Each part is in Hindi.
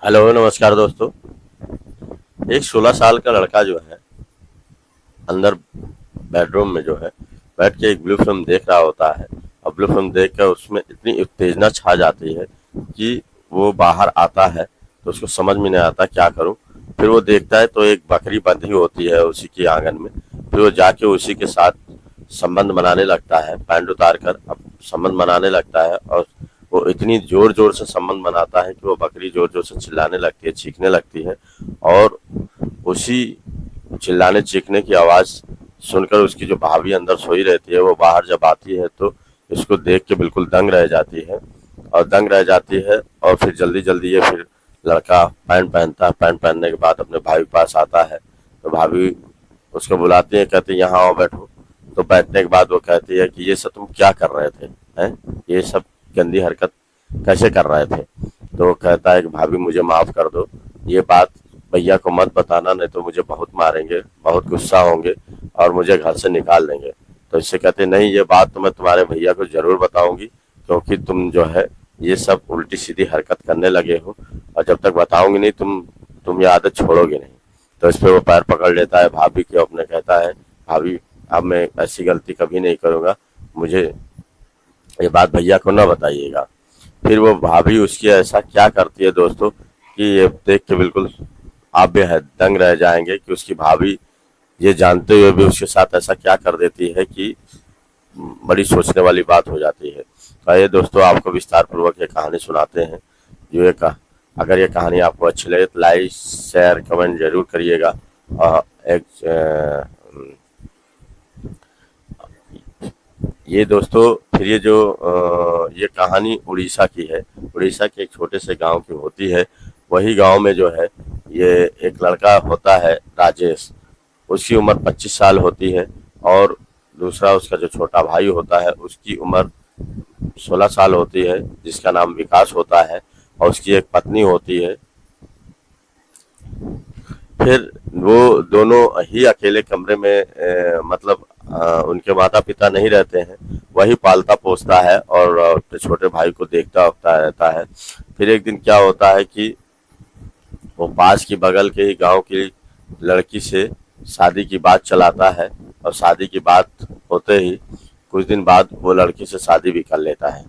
हेलो नमस्कार दोस्तों। एक 16 साल का लड़का जो है अंदर बेडरूम में जो है बैठ के एक ब्लू फिल्म देख रहा होता है। और ब्लू फिल्म देख कर उसमें इतनी उत्तेजना छा जाती है कि वो बाहर आता है तो उसको समझ में नहीं आता क्या करूं। फिर वो देखता है तो एक बकरी बंधी होती है उसी के आंगन में। फिर वो जाके उसी के साथ संबंध बनाने लगता है, पैंट उतार कर अब संबंध बनाने लगता है। और वो इतनी जोर जोर से संबंध बनाता है कि वो बकरी जोर जोर से चिल्लाने लगती है, चीखने लगती है। और उसी चिल्लाने चीखने की आवाज सुनकर उसकी जो भाभी अंदर सोई रहती है वो बाहर जब आती है तो इसको देख के बिल्कुल दंग रह जाती है। और दंग रह जाती है और फिर जल्दी जल्दी ये फिर लड़का पैंट पहनता है। पैंट पहनने के बाद अपने भाई के पास आता है तो भाभी उसको बुलाती है, कहती है यहाँ आओ बैठो। तो बैठने के बाद वो कहती है कि ये सब तुम क्या कर रहे थे, हैं ये सब गंदी हरकत कैसे कर रहे थे। तो वो कहता है कि भाभी मुझे माफ कर दो, ये बात भैया को मत बताना, नहीं तो मुझे बहुत मारेंगे, बहुत गुस्सा होंगे और मुझे घर से निकाल देंगे। तो इससे कहते नहीं, ये बात तो मैं तुम्हारे भैया को जरूर बताऊंगी, क्योंकि तुम जो है ये सब उल्टी सीधी हरकत करने लगे हो और जब तक बताऊंगी नहीं तुम ये आदत छोड़ोगे नहीं। तो इस पे वो पैर पकड़ लेता है भाभी के, अपने कहता है भाभी अब मैं ऐसी गलती कभी नहीं करूंगा, मुझे ये बात भैया को ना बताइएगा। फिर वो भाभी उसकी ऐसा क्या करती है दोस्तों कि ये देख के बिल्कुल आप भी है दंग रह जाएंगे कि उसकी भाभी ये जानते हुए भी उसके साथ ऐसा क्या कर देती है कि बड़ी सोचने वाली बात हो जाती है। तो ये दोस्तों आपको विस्तार पूर्वक ये कहानी सुनाते हैं। जो ये अगर ये कहानी आपको अच्छी लगे तो लाइक शेयर कमेंट जरूर करिएगा। और ये दोस्तों फिर ये जो ये कहानी उड़ीसा की है। उड़ीसा के एक छोटे से गांव की होती है। वही गांव में जो है ये एक लड़का होता है राजेश, उसकी उम्र 25 साल होती है। और दूसरा उसका जो छोटा भाई होता है उसकी उम्र 16 साल होती है, जिसका नाम विकास होता है। और उसकी एक पत्नी होती है। फिर वो दोनों ही अकेले कमरे में मतलब उनके माता पिता नहीं रहते हैं, वही पालता पोसता है और अपने छोटे भाई को देखता उखता रहता है। फिर एक दिन क्या होता है कि वो पास की बगल के ही गांव की लड़की से शादी की बात चलाता है। और शादी की बात होते ही कुछ दिन बाद वो लड़की से शादी भी कर लेता है।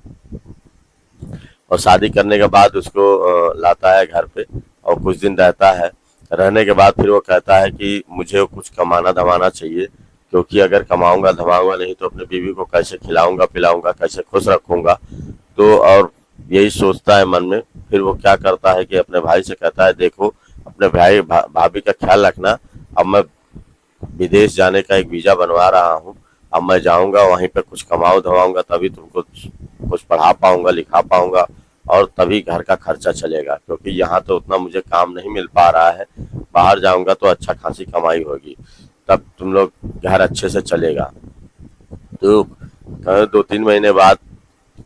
और शादी करने के बाद उसको लाता है घर पे और कुछ दिन रहता है। रहने के बाद फिर वो कहता है कि मुझे कुछ कमाना धमाना चाहिए, क्योंकि अगर कमाऊंगा धमाऊंगा नहीं तो अपने बीवी को कैसे खिलाऊंगा पिलाऊंगा, कैसे खुश रखूंगा। तो और यही सोचता है मन में। फिर वो क्या करता है कि अपने भाई से कहता है देखो अपने भाभी का ख्याल रखना, अब मैं विदेश जाने का एक वीजा बनवा रहा हूँ, अब मैं जाऊंगा वहीं पे कुछ कमाऊ धमाऊंगा तभी तुमको कुछ पढ़ा पाऊंगा लिखा पाऊंगा और तभी घर का खर्चा चलेगा, क्योंकि यहाँ तो उतना मुझे काम नहीं मिल पा रहा है। बाहर जाऊंगा तो अच्छा खासी कमाई होगी, तब तुम लोग घर अच्छे से चलेगा। तो 2-3 महीने बाद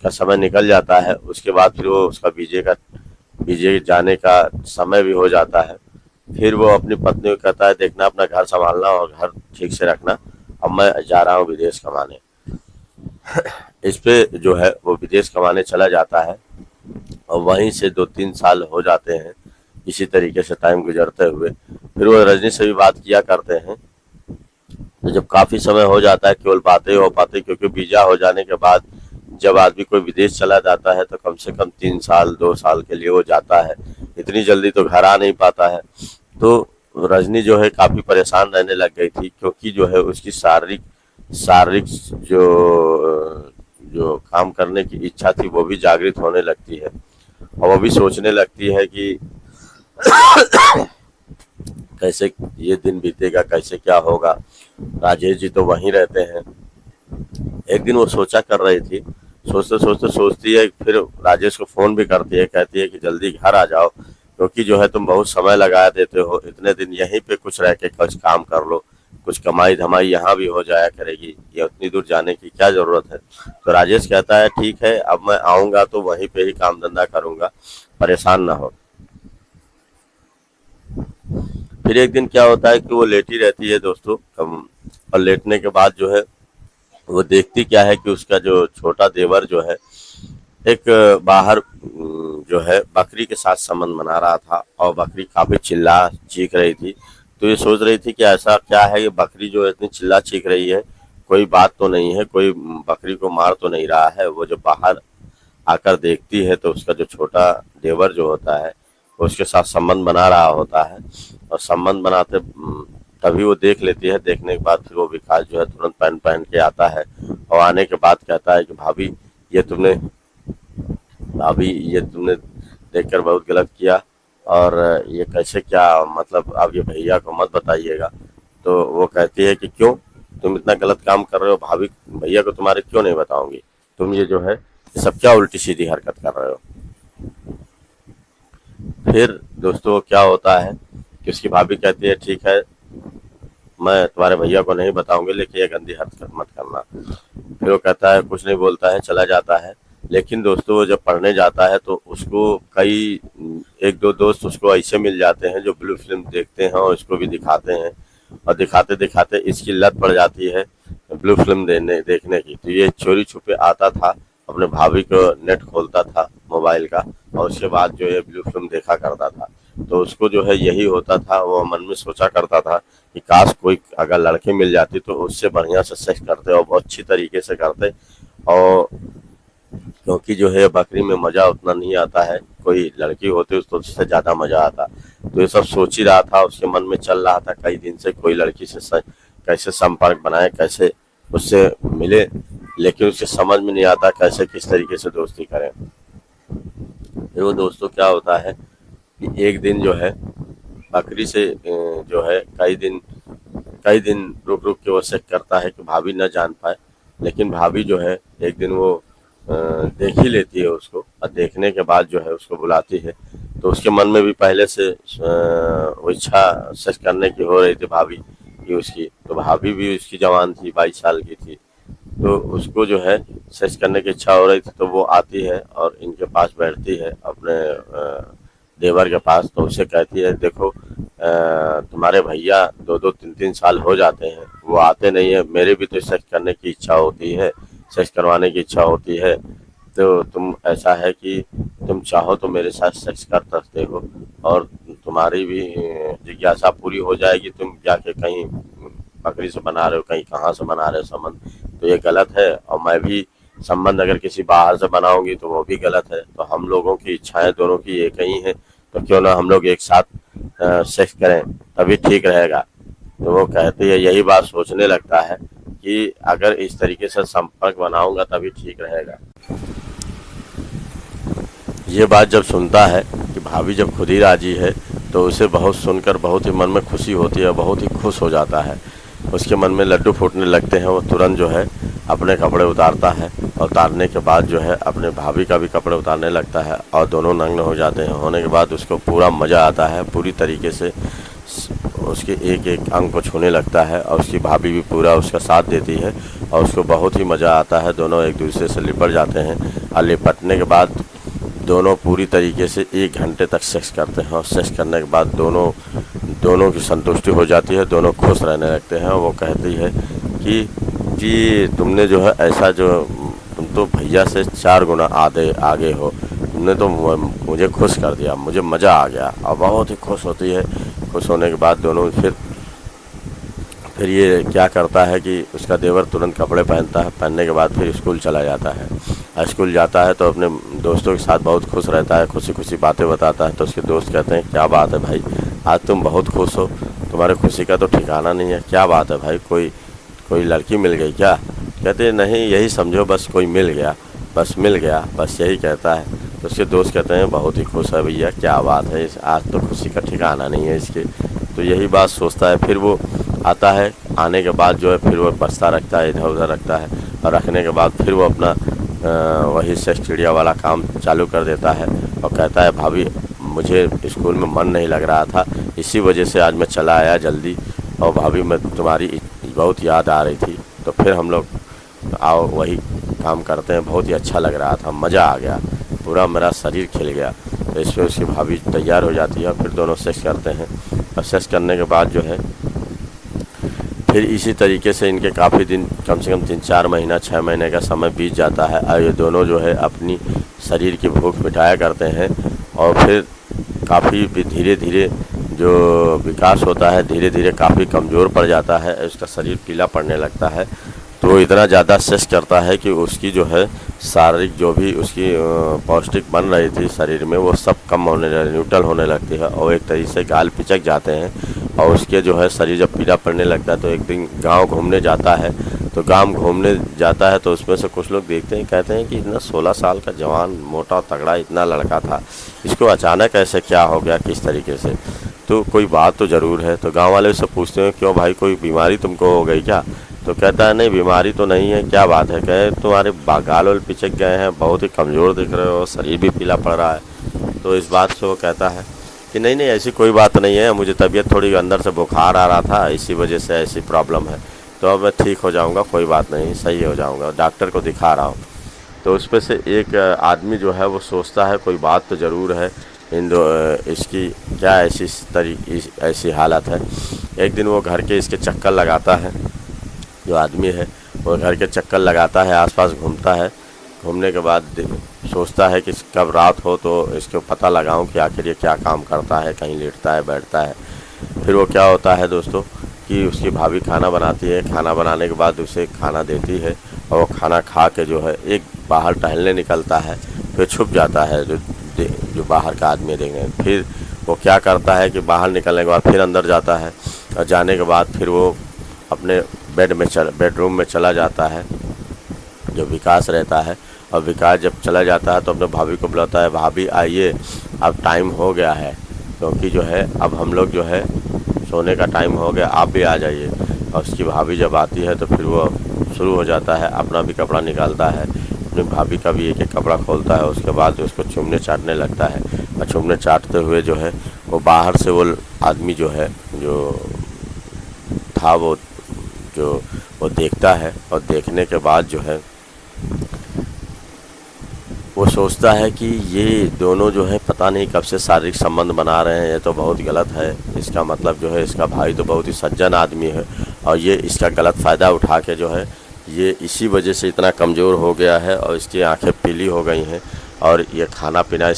का समय निकल जाता है। उसके बाद फिर वो उसका वीजे जाने का समय भी हो जाता है। फिर वो अपनी पत्नी को कहता है देखना अपना घर संभालना और घर ठीक से रखना, अब मैं जा रहा हूँ विदेश कमाने। इस पे जो है वो विदेश कमाने चला जाता है और वहीं से 2-3 साल हो जाते हैं इसी तरीके से टाइम गुजरते हुए। फिर वो रजनी से भी बात किया करते हैं। तो जब काफी समय हो जाता है केवल बातें हो पाते, क्योंकि वीजा हो जाने के बाद जब आदमी कोई विदेश चला जाता है तो कम से कम 3 साल 2 साल के लिए वो जाता है, इतनी जल्दी तो घर आ नहीं पाता है। तो रजनी जो है काफी परेशान रहने लग गई थी, क्योंकि जो है उसकी शारीरिक शारीरिक जो जो काम करने की इच्छा थी वो भी जागृत होने लगती है। और वो भी सोचने लगती है कि कैसे ये दिन बीतेगा, कैसे क्या होगा। राजेश जी तो वहीं रहते हैं। एक दिन वो सोचा कर रही थी, सोचते सोचते सोचती है, फिर राजेश को फोन भी करती है, कहती है कि जल्दी घर आ जाओ, क्योंकि जो है तुम बहुत समय लगा देते हो, इतने दिन यहीं पे कुछ रह के कुछ काम कर लो, कुछ कमाई धमाई यहाँ भी हो जाया करेगी, ये उतनी दूर जाने की क्या जरूरत है। तो राजेश कहता है ठीक है, अब मैं आऊंगा तो वहीं पे ही काम धंधा करूंगा, परेशान ना हो। फिर एक दिन क्या होता है कि वो लेटी रहती है दोस्तों, और लेटने के बाद जो है वो देखती क्या है कि उसका जो छोटा देवर जो है एक बाहर जो है बकरी के साथ संबंध बना रहा था और बकरी काफी चिल्ला चीख रही थी। तो ये सोच रही थी कि ऐसा क्या है, ये बकरी जो है इतनी चिल्ला चीख रही है, कोई बात तो नहीं है, कोई बकरी को मार तो नहीं रहा है। वो जब बाहर आकर देखती है तो उसका जो छोटा देवर जो होता है वो उसके साथ संबंध बना रहा होता है, और संबंध बनाते तभी वो देख लेती है। देखने के बाद फिर वो विकास जो है तुरंत पहन पहन के आता है, और आने के बाद कहता है कि ये तुमने भाभी ये तुमने देखकर बहुत गलत किया, और ये कैसे, क्या मतलब, अब ये भैया को मत बताइएगा। तो वो कहती है कि क्यों, तुम इतना गलत काम कर रहे हो, भाभी भैया को तुम्हारे क्यों नहीं बताऊंगी, तुम ये जो है ये सब क्या उल्टी सीधी हरकत कर रहे हो। फिर दोस्तों क्या होता है कि उसकी भाभी कहती है ठीक है, मैं तुम्हारे भैया को नहीं बताऊंगी, लेकिन ये गंदी हरकत मत करना। फिर वो कहता है, कुछ नहीं बोलता है, चला जाता है। लेकिन दोस्तों वो जब पढ़ने जाता है तो उसको कई एक दो दोस्त उसको ऐसे मिल जाते हैं जो ब्लू फिल्म देखते हैं और इसको भी दिखाते हैं, और दिखाते दिखाते इसकी लत पड़ जाती है ब्लू फिल्म देखने की। तो ये चोरी छुपे आता था, अपने भाभी को नेट खोलता था मोबाइल का, और उसके बाद जो है ब्लू फिल्म देखा करता था। तो उसको जो है यही होता था, वो मन में सोचा करता था कि काश कोई अगर लड़की मिल जाती तो उससे बढ़िया से सेक्स करते और बहुत अच्छी तरीके से करते। और क्योंकि जो है बकरी में मजा उतना नहीं आता है, कोई लड़की होती तो उससे ज्यादा मजा आता। तो ये सब सोच ही रहा था, उसके मन में चल रहा था कई दिन से, कोई लड़की से कैसे संपर्क बनाए, कैसे उससे मिले, लेकिन उसके समझ में नहीं आता कैसे किस तरीके से दोस्ती करें। फिर वो दोस्तों क्या होता है कि एक दिन जो है बकरी से जो है कई दिन रुक रुक के वो चेक करता है कि भाभी न जान पाए। लेकिन भाभी जो है एक दिन वो देख ही लेती है उसको, और देखने के बाद जो है उसको बुलाती है। तो उसके मन में भी पहले से वो इच्छा सच करने की हो रही थी भाभी की उसकी। तो भाभी भी उसकी जवान थी, 22 साल की थी। तो उसको जो है सच करने की इच्छा हो रही थी, तो वो आती है और इनके पास बैठती है अपने देवर के पास। तो उसे कहती है, देखो तुम्हारे भैया 2-2 3-3 साल हो जाते हैं, वो आते नहीं है, मेरे भी तो सेक्स करने की इच्छा होती है, सेक्स करवाने की इच्छा होती है। तो तुम ऐसा है कि तुम चाहो तो मेरे साथ सेक्स कर सकते हो, और तुम्हारी भी जिज्ञासा पूरी हो जाएगी। तुम जाके कहीं बकरी से बना रहे हो, कहीं कहाँ से बना रहे हो संबंध, तो ये गलत है। और मैं भी संबंध अगर किसी बाहर से बनाऊंगी तो वो भी गलत है। तो हम लोगों की इच्छाएं दोनों की एक ही है, तो क्यों ना हम लोग एक साथ सेक्स करें, तभी ठीक रहेगा। तो वो कहती है, यही बात सोचने लगता है कि अगर इस तरीके से संपर्क बनाऊंगा तभी ठीक रहेगा। ये बात जब सुनता है कि भाभी जब खुद ही राजी है, तो उसे बहुत सुनकर बहुत ही मन में खुशी होती है, बहुत ही खुश हो जाता है। उसके मन में लड्डू फूटने लगते हैं। वो तुरंत जो है अपने कपड़े उतारता है, और उतारने के बाद जो है अपने भाभी का भी कपड़े उतारने लगता है, और दोनों नग्न हो जाते हैं। होने के बाद उसको पूरा मज़ा आता है, पूरी तरीके से उसके एक एक अंग को छूने लगता है, और उसकी भाभी भी पूरा उसका साथ देती है, और उसको बहुत ही मज़ा आता है। दोनों एक दूसरे से लिपट जाते हैं, और लिपटने के बाद दोनों पूरी तरीके से 1 घंटे तक सेक्स करते हैं, और सेक्स करने के बाद दोनों की संतुष्टि हो जाती है, दोनों खुश रहने लगते हैं। वो कहती है कि तुमने जो है ऐसा जो तुम तो भैया से 4 गुना आगे हो, तुमने तो मुझे खुश कर दिया, मुझे मज़ा आ गया। और बहुत ही खुश होती है। खुश होने के बाद दोनों फिर ये क्या करता है कि उसका देवर तुरंत कपड़े पहनता है, पहनने के बाद फिर स्कूल चला जाता है। स्कूल जाता है तो अपने दोस्तों के साथ बहुत खुश रहता है, खुशी खुशी बातें बताता है। तो उसके दोस्त कहते हैं, क्या बात है भाई, आज तुम बहुत खुश हो, तुम्हारे खुशी का तो ठिकाना नहीं है, क्या बात है भाई, कोई लड़की मिल गई क्या? कहते हैं, नहीं, यही समझो, बस कोई मिल गया, बस यही कहता है। तो उसके दोस्त कहते हैं, बहुत ही खुश है भैया, क्या बात है, आज तो खुशी का ठिकाना नहीं है इसके। तो यही बात सोचता है। फिर वो आता है, आने के बाद जो है फिर वो बस्ता रखता है, इधर उधर रखता है, और रखने के बाद फिर वो अपना वही सेक्स चिड़िया वाला काम चालू कर देता है, और कहता है, भाभी मुझे स्कूल में मन नहीं लग रहा था, इसी वजह से आज मैं चला आया जल्दी, और भाभी मैं तुम्हारी बहुत याद आ रही थी, तो फिर हम लोग आओ वही काम करते हैं, बहुत ही अच्छा लग रहा था, मज़ा आ गया, पूरा मेरा शरीर खिल गया। तो इस पर उसकी भाभी तैयार हो जाती है, फिर दोनों सेक्स करते हैं। और सेक्स करने के बाद जो है फिर इसी तरीके से इनके काफ़ी दिन, कम से कम 3-4 महीना 6 महीने का समय बीत जाता है, और ये दोनों जो है अपनी शरीर की भूख मिटाया करते हैं और फिर काफ़ी धीरे धीरे जो विकास होता है धीरे धीरे काफ़ी कमज़ोर पड़ जाता है, उसका शरीर पीला पड़ने लगता है। तो इतना ज़्यादा सेस करता है कि उसकी जो है शारीरिक जो भी उसकी पौष्टिक बन रही थी शरीर में वो सब कम होने न्यूट्रल होने लगती है और एक तरीके से गाल पिचक जाते हैं। और उसके जो है शरीर जब पीला पड़ने लगता है तो एक दिन गांव घूमने जाता है। तो गांव घूमने जाता है तो उसमें से कुछ लोग देखते हैं, कहते हैं कि इतना 16 साल का जवान मोटा तगड़ा इतना लड़का था, इसको अचानक ऐसे क्या हो गया, किस तरीके से, तो कोई बात तो ज़रूर है। तो गांव वाले उससे पूछते हैं, क्यों भाई कोई बीमारी तुमको हो गई क्या? तो कहता है नहीं बीमारी तो नहीं है, क्या बात है? कहे तुम्हारे गाल वाल पिचक गए हैं, बहुत ही कमज़ोर दिख रहे हो, शरीर भी पीला पड़ रहा है। तो इस बात से वो कहता है कि नहीं नहीं ऐसी कोई बात नहीं है, मुझे तबीयत थोड़ी अंदर से बुखार आ रहा था, इसी वजह से ऐसी प्रॉब्लम है, तो अब मैं ठीक हो जाऊंगा, कोई बात नहीं, सही हो जाऊंगा, डॉक्टर को दिखा रहा हूँ। तो उस पर से एक आदमी जो है वो सोचता है कोई बात तो ज़रूर है, इसकी क्या ऐसी हालत है। एक दिन वो घर के इसके चक्कर लगाता है, जो आदमी है वो घर के चक्कर लगाता है, आसपास घूमता है। घूमने के बाद सोचता है कि कब रात हो तो इसको पता लगाऊं कि आखिर ये क्या काम करता है, कहीं लेटता है बैठता है। फिर वो क्या होता है दोस्तों कि उसकी भाभी खाना बनाती है, खाना बनाने के बाद उसे खाना देती है और वो खाना खा के जो है एक बाहर टहलने निकलता है, फिर छुप जाता है, जो बाहर का आदमी देंगे। फिर वो क्या करता है कि बाहर निकलने के बाद फिर अंदर जाता है और जाने के बाद फिर वो अपने बेडरूम में चला जाता है, जो विकास रहता है। और विकास जब चला जाता है तो अपने भाभी को बुलाता है, भाभी आइए अब टाइम हो गया है, क्योंकि जो है अब हम लोग जो है सोने का टाइम हो गया, आप भी आ जाइए। और उसकी भाभी जब आती है तो फिर वो शुरू हो जाता है, अपना भी कपड़ा निकालता है, अपनी भाभी का भी एक एक कपड़ा खोलता है, उसके बाद उसको चूमने चाटने लगता है। और चूमने चाटते हुए जो है वो बाहर से वो आदमी जो है जो था वो देखता है। और देखने के बाद जो है वो सोचता है कि ये दोनों जो है पता नहीं कब से शारीरिक संबंध बना रहे हैं, ये तो बहुत गलत है। इसका मतलब जो है इसका भाई तो बहुत ही सज्जन आदमी है और ये इसका गलत फ़ायदा उठा के जो है ये इसी वजह से इतना कमज़ोर हो गया है और इसकी आंखें पीली हो गई हैं और ये खाना पीना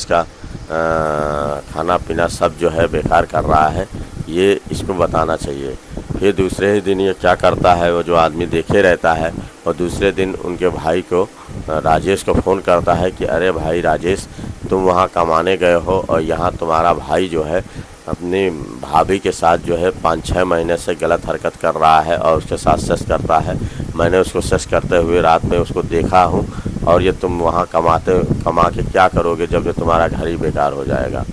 सब जो है बेकार कर रहा है, ये इसको बताना चाहिए। फिर दूसरे ही दिन ये क्या करता है, वो जो आदमी देखे रहता है और दूसरे दिन उनके भाई को राजेश को फ़ोन करता है कि अरे भाई राजेश, तुम वहाँ कमाने गए हो और यहाँ तुम्हारा भाई जो है अपनी भाभी के साथ जो है 5-6 महीने से गलत हरकत कर रहा है और उसके साथ सेक्स करता है। मैंने उसको सेक्स करते हुए रात में उसको देखा हूँ और ये तुम वहाँ कमा के क्या करोगे जब ये तुम्हारा घर ही बेकार हो जाएगा।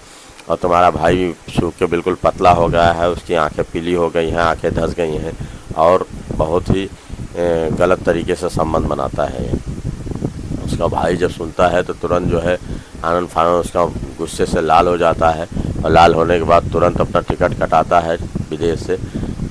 और तुम्हारा भाई सूख के बिल्कुल पतला हो गया है, उसकी आंखें पीली हो गई हैं, आंखें धंस गई हैं और बहुत ही गलत तरीके से संबंध बनाता है ये। उसका भाई जब सुनता है तो तुरंत जो है आनंद फानन उसका गुस्से से लाल हो जाता है और लाल होने के बाद तुरंत अपना टिकट कटाता है विदेश से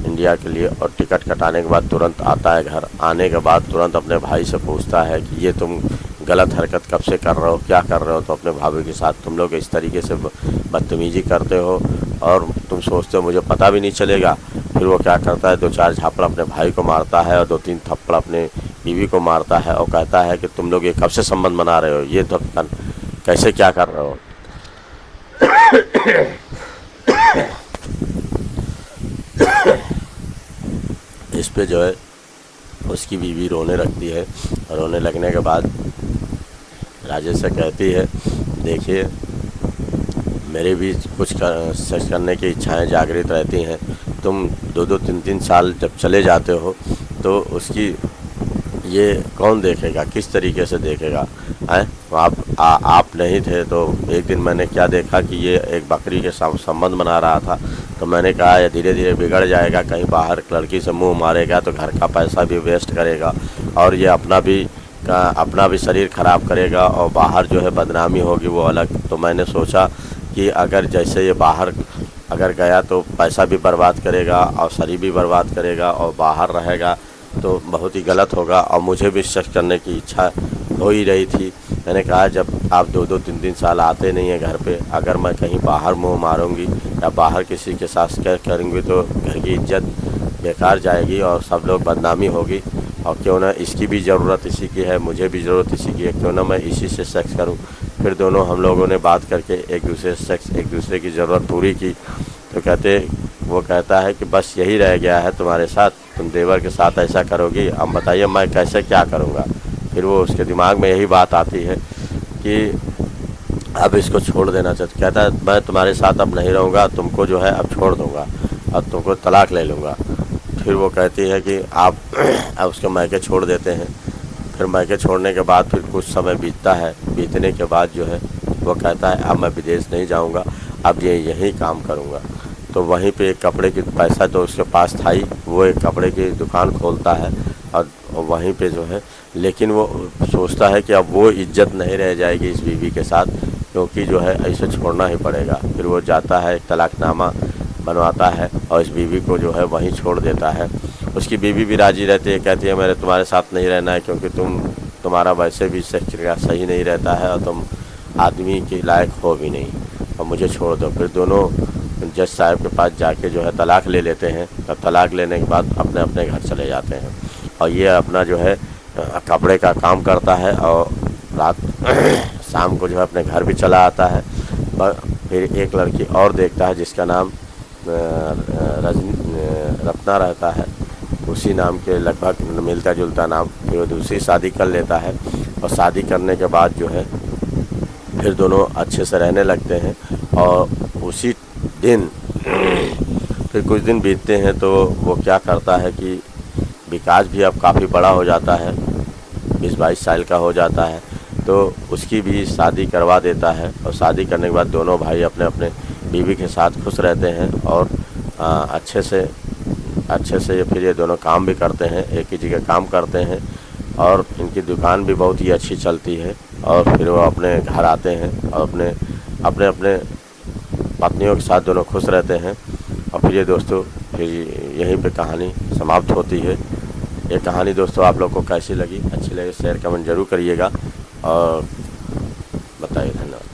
इंडिया के लिए। और टिकट कटाने के बाद तुरंत आता है घर। आने के बाद तुरंत अपने भाई से पूछता है कि ये तुम गलत हरकत कब से कर रहे हो, क्या कर रहे हो? तो अपने भाभी के साथ तुम लोग इस तरीके से बदतमीजी करते हो और तुम सोचते हो मुझे पता भी नहीं चलेगा। फिर वो क्या करता है, 2-4 झापड़ अपने भाई को मारता है और 2-3 थप्पड़ अपने बीवी को मारता है और कहता है कि तुम लोग ये कब से संबंध बना रहे हो, ये तो कैसे क्या कर रहे हो। इस पे जो है उसकी बीवी रोने लगती है और रोने लगने के बाद राजेश से कहती है, देखिए मेरे भी कुछ सेक्स करने की इच्छाएं जागृत रहती हैं, तुम 2-2, 3-3 साल जब चले जाते हो तो उसकी ये कौन देखेगा, किस तरीके से देखेगा हैं? आप नहीं थे तो एक दिन मैंने क्या देखा कि ये एक बकरी के संबंध बना रहा था, तो मैंने कहा ये धीरे धीरे बिगड़ जाएगा, कहीं बाहर लड़की से मुंह मारेगा तो घर का पैसा भी वेस्ट करेगा और ये अपना भी शरीर ख़राब करेगा और बाहर जो है बदनामी होगी वो अलग। तो मैंने सोचा कि अगर जैसे ये बाहर अगर गया तो पैसा भी बर्बाद करेगा और शरीर भी बर्बाद करेगा और बाहर रहेगा तो बहुत ही गलत होगा और मुझे भी सेक्स करने की इच्छा हो ही रही थी। मैंने कहा जब आप 2-2, 3-3 साल आते नहीं हैं घर पे, अगर मैं कहीं बाहर मुंह मारूंगी या बाहर किसी के साथ सेक्स करूंगी तो घर की इज्जत बेकार जाएगी और सब लोग बदनामी होगी। और क्यों ना इसकी भी ज़रूरत इसी की है, मुझे भी ज़रूरत इसी की है, क्यों ना मैं इसी से सेक्स करूं। फिर दोनों हम लोगों ने बात करके एक दूसरे की ज़रूरत पूरी की। तो वो कहता है कि बस यही रह गया है तुम्हारे साथ, तुम देवर के साथ ऐसा करोगी, अब बताइए मैं कैसे क्या करूँगा। फिर वो उसके दिमाग में यही बात आती है कि अब इसको छोड़ देना चाहिए। कहता है मैं तुम्हारे साथ अब नहीं रहूँगा, तुमको जो है अब छोड़ दूँगा, अब तुमको तलाक ले लूँगा। फिर वो कहती है कि आप अब उसके मायके छोड़ देते हैं। फिर मायके छोड़ने के बाद फिर कुछ समय बीतता है। बीतने के बाद जो है वो कहता है अब मैं विदेश नहीं जाऊँगा, अब ये यहीं काम करूँगा। तो वहीं पे एक कपड़े की पैसा तो उसके पास था ही, वो एक कपड़े की दुकान खोलता है और वहीं पे जो है, लेकिन वो सोचता है कि अब वो इज्जत नहीं रह जाएगी इस बीवी के साथ, क्योंकि जो है ऐसे छोड़ना ही पड़ेगा। फिर वो जाता है, एक तलाकनामा बनवाता है और इस बीवी को जो है वहीं छोड़ देता है। उसकी बीवी भी राजी रहती है, कहती है मेरे तुम्हारे साथ नहीं रहना है, क्योंकि तुम्हारा वैसे भी सेक्स सही नहीं रहता है और तुम आदमी के लायक हो भी नहीं, और मुझे छोड़ दो। फिर दोनों जज साहब के पास जाके जो है तलाक ले लेते हैं। तब तलाक लेने के बाद अपने अपने घर चले जाते हैं और ये अपना जो है कपड़े का काम करता है और रात शाम को जो है अपने घर भी चला आता है। पर फिर एक लड़की और देखता है जिसका नाम रत्ना रहता है, उसी नाम के लगभग मिलता जुलता नाम। फिर वो दूसरी शादी कर लेता है और शादी करने के बाद जो है फिर दोनों अच्छे से रहने लगते हैं। और उसी दिन फिर कुछ दिन बीतते हैं तो वो क्या करता है कि विकास भी अब काफ़ी बड़ा हो जाता है, 20-22 साल का हो जाता है, तो उसकी भी शादी करवा देता है। और शादी करने के बाद दोनों भाई अपने अपने बीवी के साथ खुश रहते हैं और अच्छे से फिर ये दोनों काम भी करते हैं, एक ही जगह काम करते हैं और इनकी दुकान भी बहुत ही अच्छी चलती है। और फिर वो अपने घर आते हैं और अपने अपने पत्नियों के साथ दोनों खुश रहते हैं। और फिर ये दोस्तों फिर यहीं पे कहानी समाप्त होती है। ये कहानी दोस्तों आप लोग को कैसी लगी, अच्छी लगे शेयर कमेंट ज़रूर करिएगा और बताइए। धन्यवाद।